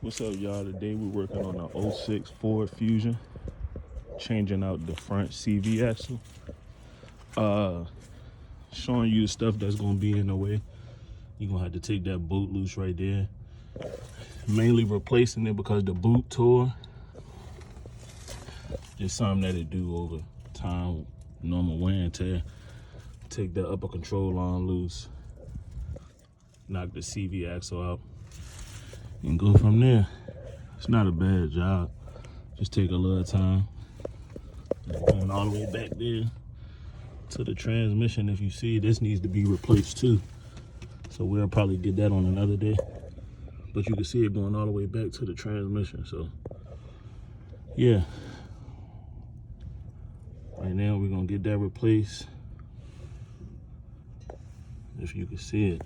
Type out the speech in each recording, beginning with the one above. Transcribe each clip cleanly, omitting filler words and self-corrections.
What's up, y'all? Today we're working on a '06 Ford Fusion, changing out the front CV axle. Showing you the stuff that's gonna be in the way. You're gonna have to take that boot loose right there. Mainly replacing it because the boot tore. Just something that it do over time, normal wear and tear. Take the upper control arm loose, knock the CV axle out, and go from there. It's not a bad job. Just take a little time. Going all the way back there to the transmission. If you see, this needs to be replaced too. So we'll probably get that on another day. But you can see it going all the way back to the transmission. So yeah. Right now we're gonna get that replaced. If you can see it.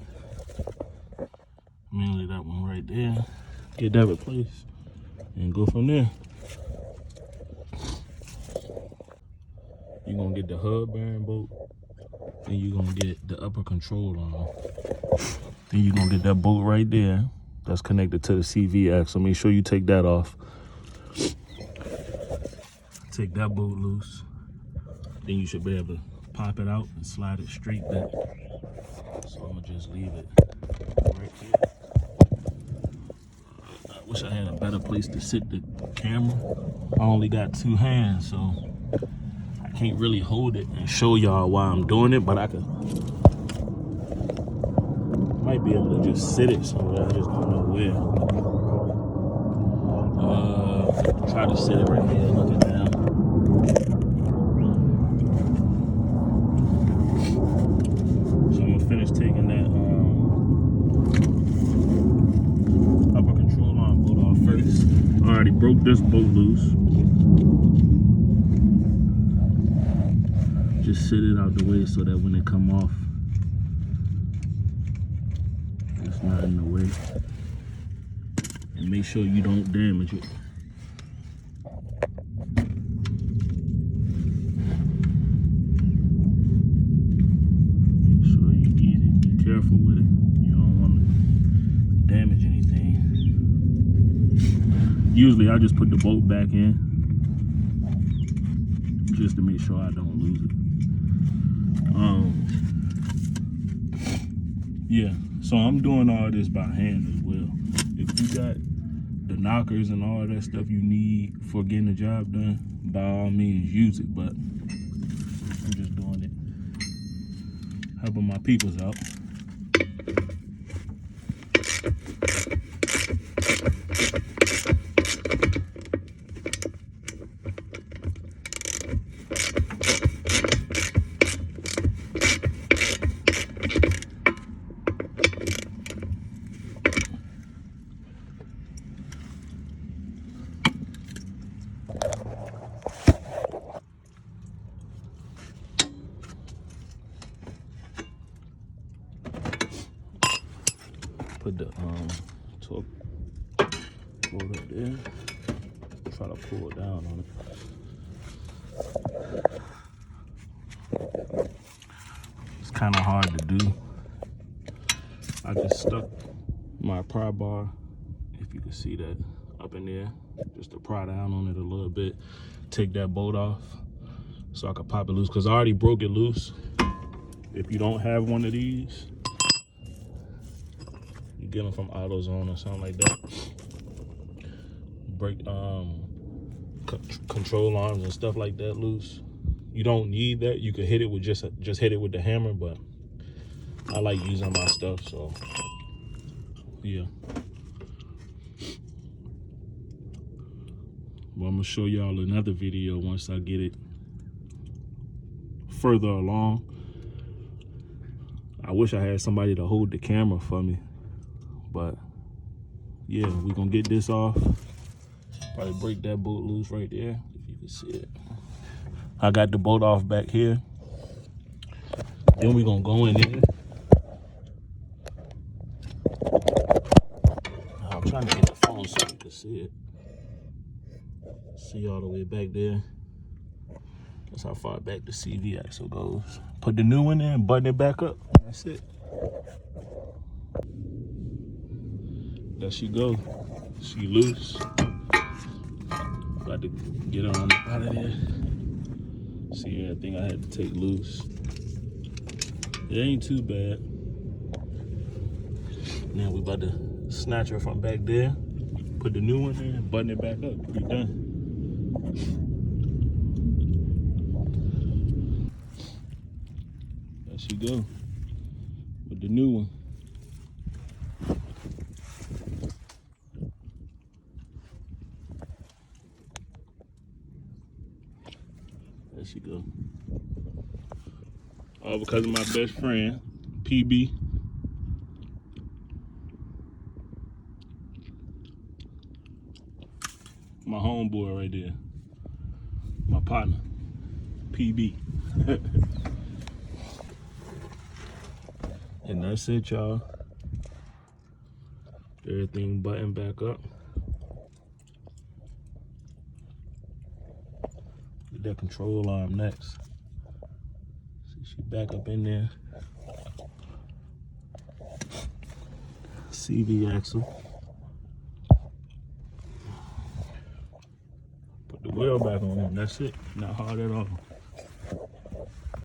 Mainly that one right there. Get that replaced and go from there. You're gonna get the hub bearing bolt, and you're gonna get the upper control arm. Then you're gonna get that bolt right there that's connected to the CV axle. Make sure you take that off. Take that bolt loose. Then you should be able to pop it out and slide it straight back. So I'm gonna just leave it right here. I wish I had a better place to sit the camera. I only got two hands, so I can't really hold it and show y'all why I'm doing it, but I might be able to just sit it somewhere. I just don't know where. Try to sit it right here, looking down. So I'm gonna finish taking that upper control arm bolt off first. I already broke this bolt loose. Just sit it out the way so that when it come off, it's not in the way. And make sure you don't damage it. Make sure you be careful with it. You don't want to damage anything. Usually I just put the bolt back in just to make sure I don't lose it. Yeah, so I'm doing all this by hand as well. If you got the knockers and all that stuff you need for getting the job done, by all means use it, but I'm just doing it, helping my peoples out. Put the torque cord up there. Try to pull down on it. It's kind of hard to do. I just stuck my pry bar, if you can see that, up in there, just to pry down on it a little bit. Take that bolt off so I can pop it loose, because I already broke it loose. If you don't have one of these, you get them from AutoZone or something like that. Break control arms and stuff like that loose. You don't need that. You could hit it with just hit it with the hammer, but I like using my stuff, so yeah. Well, I'm gonna show y'all another video once I get it further along. I wish I had somebody to hold the camera for me, but yeah, we're gonna get this off. Probably break that bolt loose right there, if you can see it. I got the bolt off back here. Then we're gonna go in there. I'm trying to get the phone so you can see it. See all the way back there. That's how far back the CV axle goes. Put the new one in and button it back up. That's it. There she go. She loose. About to get her on out of there. See everything I had to take loose. It ain't too bad. Now we about to snatch her from back there, put the new one in, button it back up. We done. There she go with the new one. There she go. All because of my best friend, PB. My homeboy right there. My partner, PB. And that's it, y'all. Everything buttoned back up. Get that control arm next. See, she back up in there. CV axle. Put the wheel back on, and that's it. Not hard at all.